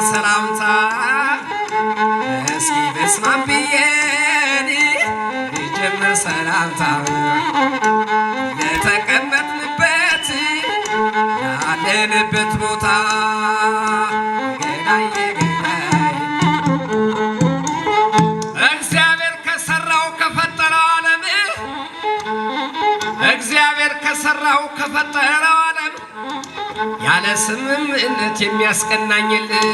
ሰላምታ እስኪ በስማም ብዬኔ ጀምር ሰላምታ ለተቀመጥንበት ያለንበት ቦታ ገናዬ ገናዬ እግዚአብሔር ከሰራው ከፈጠረው ዓለም እግዚአብሔር ከሰራው ከፈጠረው ዓለም ያለ ስምምነት የሚያስቀናኝልህ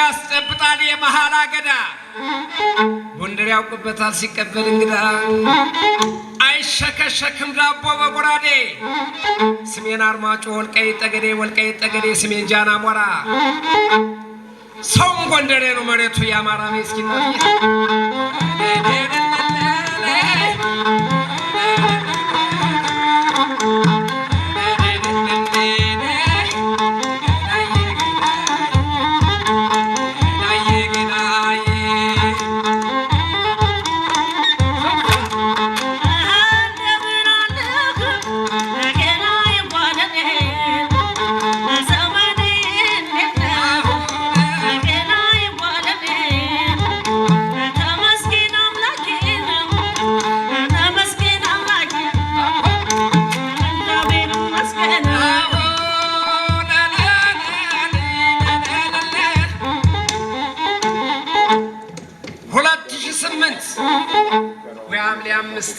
ያስጨብጣል የመሃል አገዳ ጎንደር ያውቅበታል ሲቀበል እንግዳ አይሸከሸክም ዳቦ በጎራዴ ስሜን አርማጮ ወልቃይት ጠገዴ ስሜን ጃና ሞራ ሰውም ጎንደሬ ነው መሬቱ ያማራ መስኪና ወያም ሊያምስት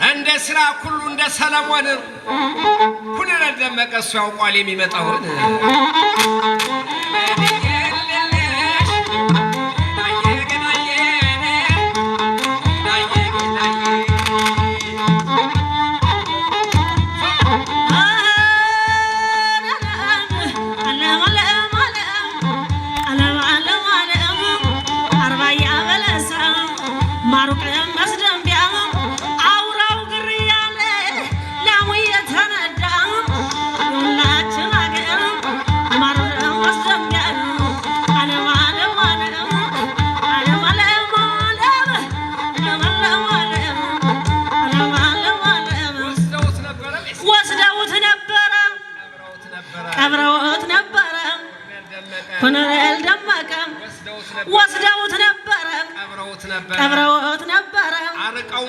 እንደ ስራ ሁሉ እንደ ሰለሞን ሁሉ ደመቀሱ ያውቋል የሚመጣውን ኮሎኔል ደመቀ ወስደውት ነበረ ቀብረውት ነበረ አረቃው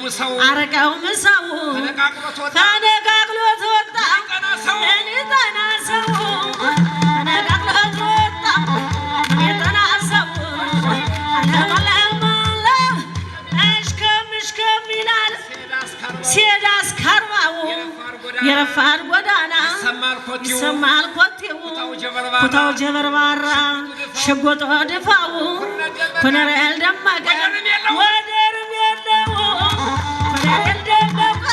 ምሳው ተነቃቅሎት ወጣ እኔ ጠና ሰው ተነቃቅሎት ወጣ እኔ ጠና ሰው አለማለማለ እሽከም ይላል ሲሄድ አስከርባው የረፋድ ጎዳና ይሰማል ኮቴው ኩታው ጀበርባራ ሽጎጦ ድፋው ኮሎኔል ደመቀ ወደርም የለው ኮሎኔል ደመቀ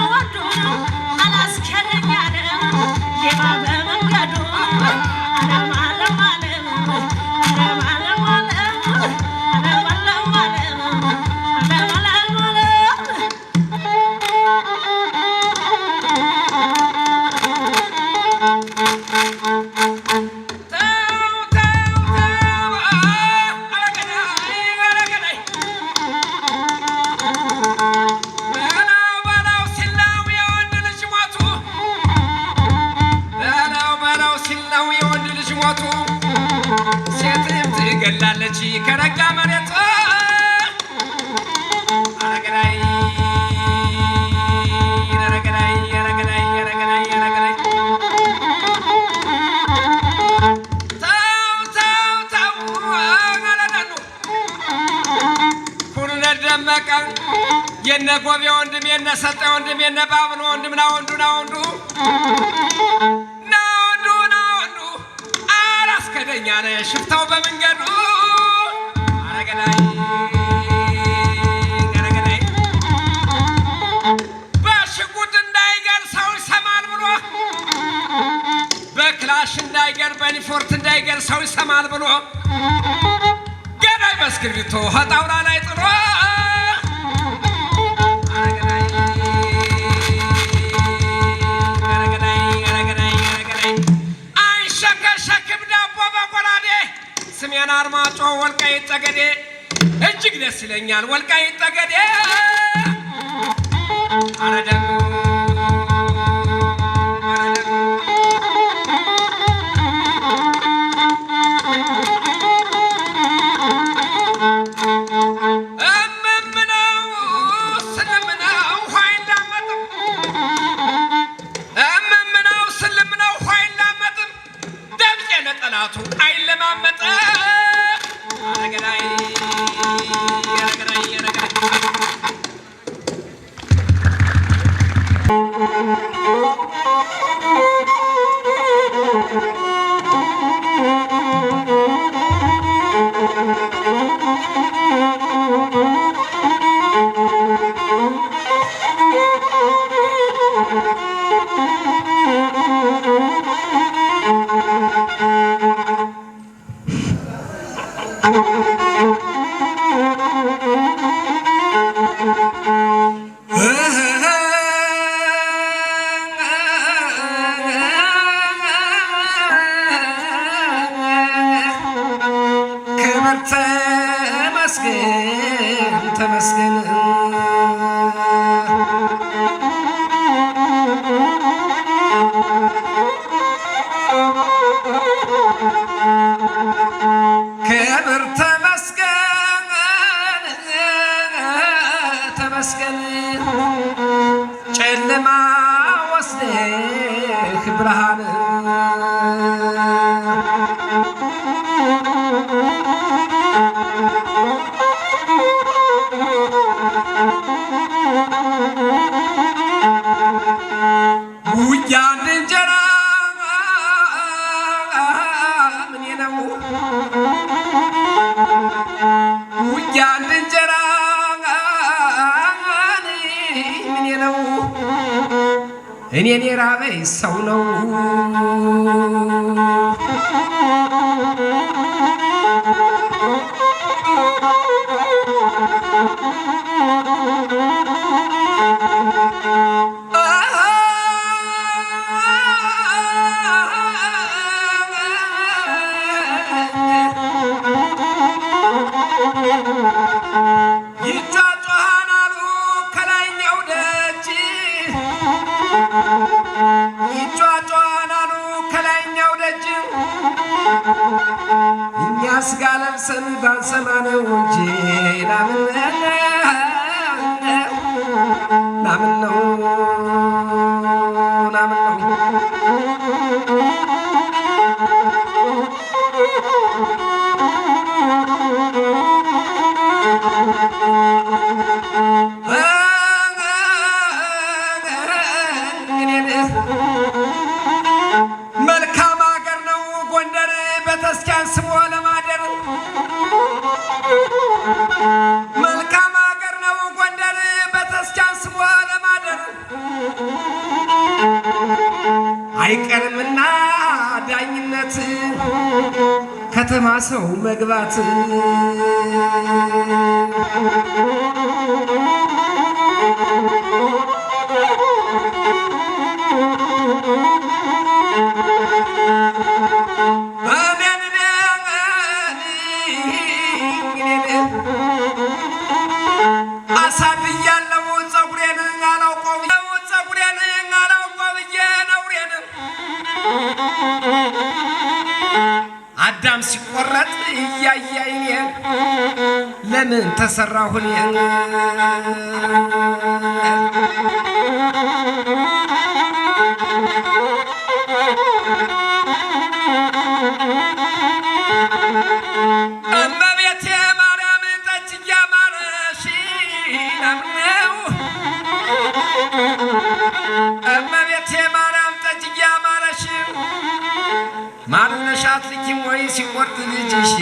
ወንዱ ነው አላስከደኝ አለ ሌባ በመንገዱ ትገላለች ከረጋ መሬት አረገላይ አረገላይ አረገላይ አረገላይ አረገላይ ታው አላዳኑ ኩሉ ደመቀ የነ ጎቤ ወንድም የነ ሰጠ ወንድም የነ ባብሎ ወንድም ና ወንዱ አላስከደኛ ነህ ሽፍታው በመንገዱ አረገላይ አረገላይ በሽጉጥ እንዳይገር ሰው ይሰማል ብሎ በክላሽ እንዳይገር በኒፎርት እንዳይገር ሰው ይሰማል ብሎ ገዳይ በእስክርቢቶ ጣውላ ላይ ጥሎ ስሜን አርማጮ ወልቃይት ጠገዴ እጅግ ደስ ይለኛል ወልቃይት ጠገዴ አረደሙ ተመስገን ክብር ተመስገን ተመስገን ጨለማ ወስደህ ብርሃን ውያን እንጀራ ምን ነው ውያን እንጀራ ምን ነው እኔን የራበኝ ሰው ነው ይጫጫናሉ ከላይኛው ደጅ ይጫጫናሉ ከላይኛው ደጅ እኛ ስጋ ለብሰን ባንሰማ ነው እንጂ ናምን ነው መልካም አገር ነው ጎንደር በተስኪያን ስሞ ለማደር መልካም አገር ነው ጎንደር በተስኪያን ስሞ ለማደር አይቀርምና ዳኝነት ከተማ ሰው መግባት አሳድያለሁ ፀጉሬን አላውቀው ብዬ ነውሬን አዳም ሲቆረጥ እያያይኔ ለምን ተሰራሁኝ እመቤቴ ማርያም ጠጅ እያማረሽ ነው እመቤቴ ማርያም ጠጅ እያማረሽ ማርነሻት ልኪም ወይ ሲቆርጥ ልጅሽ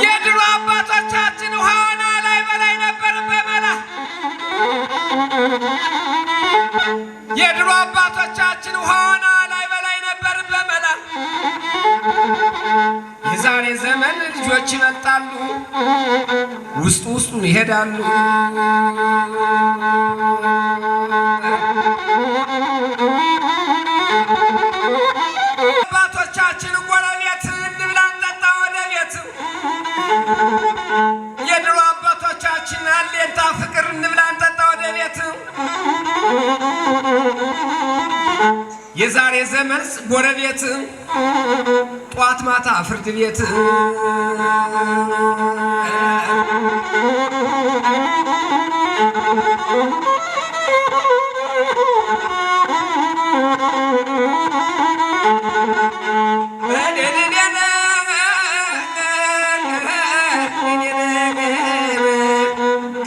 የድሮ አባቶቻችን ውሃና ላይ በላይ ነበር በመላ የድሮ አባቶቻችን ውሃና ላይ በላይ ነበር በመላ የዛሬ ዘመን ልጆች ይመጣሉ ውስጡ ውስጡን ይሄዳሉ አባቶቻችን ጎረቤት እንብላ እንጠጣ ወደ ቤት የድሮ አባቶቻችን አሌንታ ፍቅር እንብላ እንጠጣ ወደ ቤት የዛሬ ዘመን ጎረቤት ጧት ማታ ፍርድ ቤት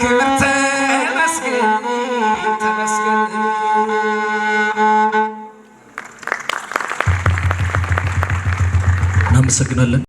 ክብር ተመስገን ተመስገን እናመሰግናለን።